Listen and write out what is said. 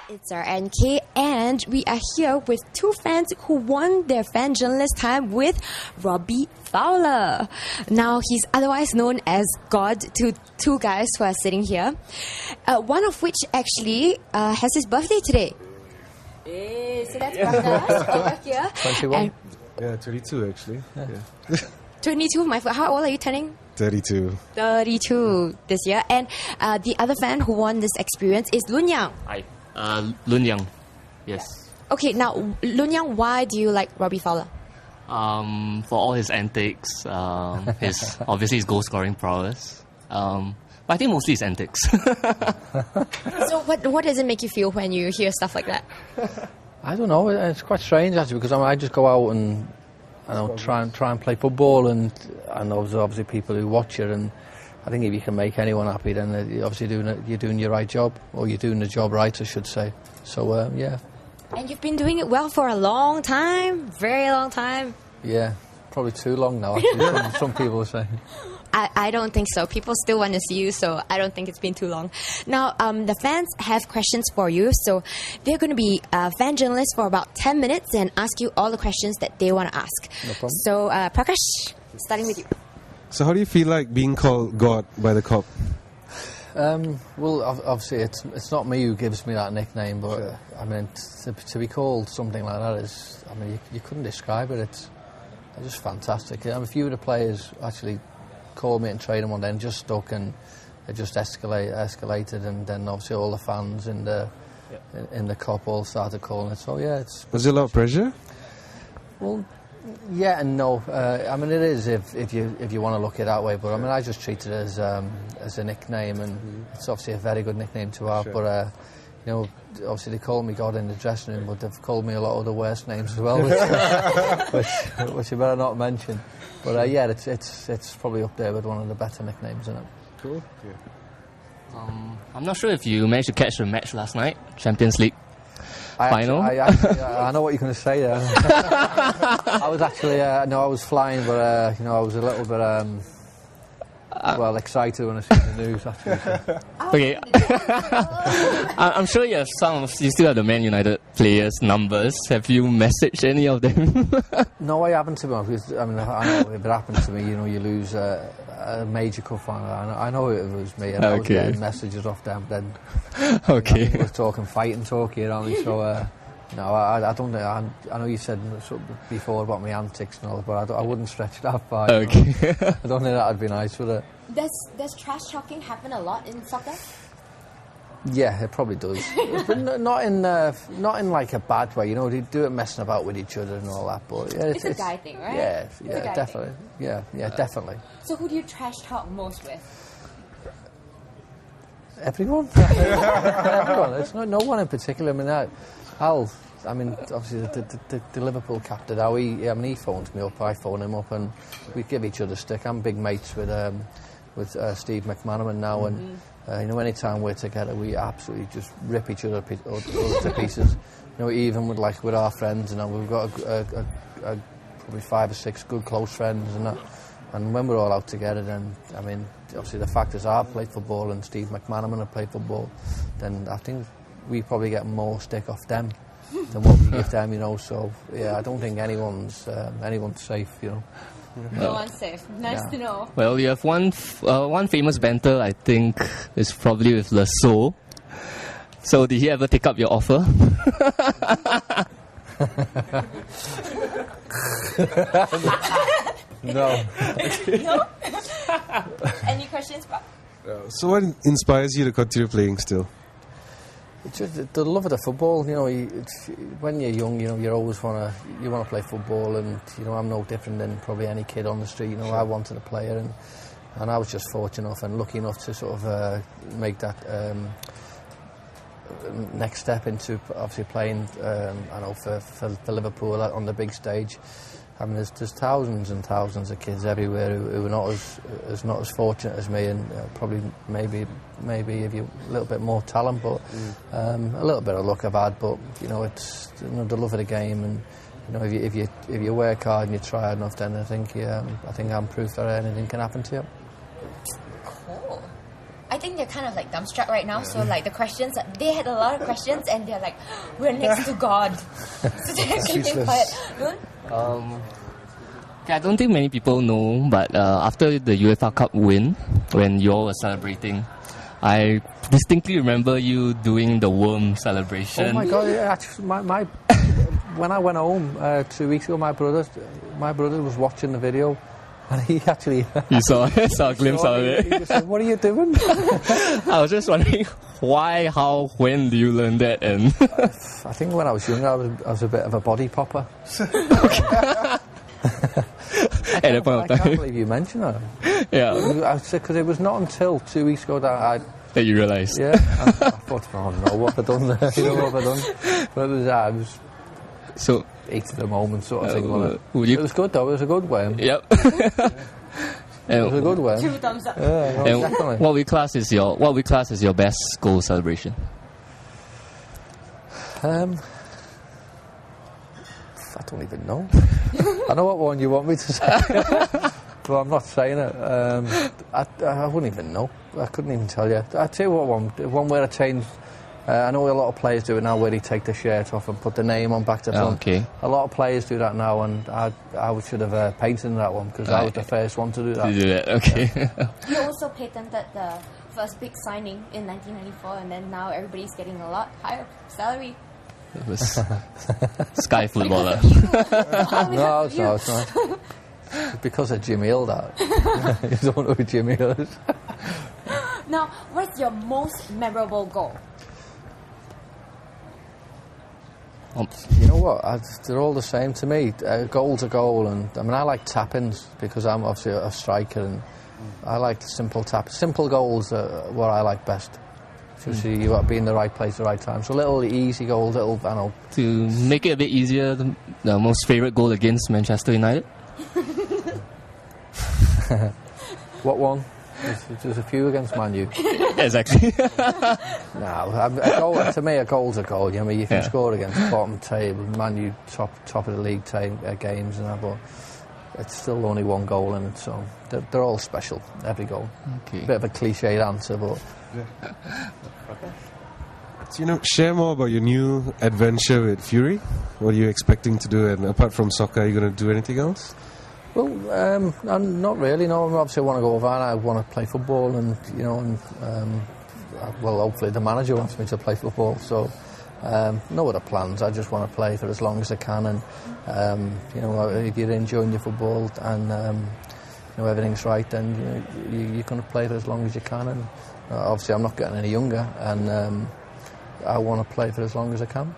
It's Sara and Kay, and we are here with two fans who won their fan journalist time with Robbie Fowler. Now, he's otherwise known as God to two guys who are sitting here, one of which actually has his birthday today. So that's Prakash over here. 21? Yeah, 22 actually. Yeah. 22, how old are you turning? 32. 32 this year. And the other fan who won this experience is Lunyang. Hi. Lunyang. Yes. Okay, now, Lunyang, why do you like Robbie Fowler? For all his antics, his goal-scoring prowess. But I think mostly his antics. So what does it make you feel when you hear stuff like that? I don't know. It's quite strange actually, because I just go out and try and play football, and there's obviously people who watch it, and I think if you can make anyone happy, then you're doing your right job, or you're doing the job right, I should say. So yeah. And you've been doing it well for a long time, very long time. Yeah, probably too long now. Actually, some people are saying. I don't think so. People still want to see you, so I don't think it's been too long. Now, the fans have questions for you, so they're going to be fan journalists for about 10 minutes and ask you all the questions that they want to ask. No problem. So, Prakash, starting with you. So how do you feel like being called God by the Kops? Well, obviously it's not me who gives me that nickname, but sure. I mean, to be called something like that is, I mean, you couldn't describe it. It's just fantastic. I mean, a few of the players actually called me in training one day and just stuck, and it just escalated, and then obviously all the fans in the Kop all started calling it. So yeah, Was there a lot of pressure? Well, yeah and no. I mean, it is if you want to look at it that way, but I mean, I just treat it as a nickname, and it's obviously a very good nickname to have. Sure. But you know, obviously they call me God in the dressing room, but they've called me a lot of other worse names as well, which you better not mention. But yeah, it's probably up there with one of the better nicknames, isn't it? Cool. Yeah. I'm not sure if you managed to catch the match last night, Champions League final. I know what you're going to say there. I was actually I was flying, but I was a little bit excited when I seen the news actually. So. Okay. I'm sure you still have the Man United players' numbers. Have you messaged any of them? No, I haven't, to be honest. Because, I mean, I know if it happens to me, you lose a major cup final. I know it was me, and I was getting messages off them. Then, okay. I was talking fighting talk here on me, so. No, I don't think. I know you said before about my antics and all, but I wouldn't stretch that far. Okay. I don't think that'd be nice, would it? Does trash talking happen a lot in soccer? Yeah, it probably does. But not in like a bad way. You know, they do it messing about with each other and all that. But yeah, it's a guy thing, right? Yeah, definitely. Thing. Yeah, definitely. So who do you trash talk most with? Everyone. Everyone. It's no one in particular. I mean, obviously the Liverpool captain, he phones me up, I phone him up, and we give each other stick. I'm big mates with Steve McManaman now, and anytime we're together, we absolutely just rip each other to pieces. You know, even with our friends, and we've got probably 5 or 6 good close friends, and that. And when we're all out together, then I mean, obviously the fact is I've played football and Steve McManaman have played football, then I think we probably get more stick off them than what we give them, you know. So yeah, I don't think anyone's safe, you know. No one's safe. Nice to know. Well, you have one famous banter, I think, is probably with Le Sceau. So did he ever take up your offer? No. No? Any questions, Bob? So what inspires you to continue playing still? It's just the love of the football. You know, when you're young, you know, you always want to play football, and you know, I'm no different than probably any kid on the street. You know, I wanted to play it, and I was just fortunate enough and lucky enough to sort of make that next step into obviously playing. I know for Liverpool on the big stage. I mean, there's thousands and thousands of kids everywhere who are not as fortunate as me, and probably maybe if you a little bit more talent, but a little bit of luck I've had. But you know, it's the love of the game, and you know, if you work hard and you try hard enough, then I think I'm proof that anything can happen to you. Cool. I think kind of like dumbstruck right now. So like the questions, they had a lot of questions, and they're like, "We're next to God." So they're keeping quiet. I don't think many people know, but after the UEFA Cup win, when you all were celebrating, I distinctly remember you doing the worm celebration. Oh my God! Yeah, actually, my when I went home 2 weeks ago, my brother was watching the video, and he actually You saw a glimpse of it. He just said, "What are you doing?" I was just wondering why, how, when do you learn that? And I think when I was younger, I was a bit of a body popper. At that point of I can't time, believe you mentioned that. yeah, Because it was not until 2 weeks ago that that you realised. I thought, oh no, what have I done there? You know, what have I done? But I was So, heat of the moment sort of thing. Wasn't it? would you? It was good though. It was a good worm. Yep. It was a good worm. 2 thumbs up. Yeah, no, And definitely. what we class is your best goal celebration? I don't even know. I know what one you want me to say, but I'm not saying it. I wouldn't even know. I couldn't even tell you. I'd tell you what one where I changed. I know a lot of players do it now, where they take the shirt off and put the name on back to front. Okay. A lot of players do that now, and I should have painted that one because I was the first one to do that. You do that, okay. You also patented the first big signing in 1994, and then now everybody's getting a lot higher salary. It was Sky Footballer. No, it's not. It's because of Jimmy Hill, that. You don't know who Jimmy Hill is. Now, what's your most memorable goal? You know what? They're all the same to me. Goal's a goal, and I mean I like tap-ins because I'm obviously a striker, and I like simple taps. Simple goals are what I like best. So you got to be in the right place at the right time. So little easy goals, I know. To make it a bit easier, the most favourite goal against Manchester United? What one? There's a few against Man U. Exactly. No, to me a goal's a goal. You know, you can score against bottom table, Man U top of the league games and that, but it's still only one goal in it, so they're all special, every goal. Okay. Bit of a cliched answer, but... So, share more about your new adventure with Fury. What are you expecting to do? And apart from soccer, are you going to do anything else? Well, I'm not really. No, obviously I want to go over and I want to play football, and well, hopefully the manager wants me to play football. So, no other plans. I just want to play for as long as I can, and if you're enjoying your football and everything's right, then you're going to play for as long as you can. And obviously I'm not getting any younger, and I want to play for as long as I can.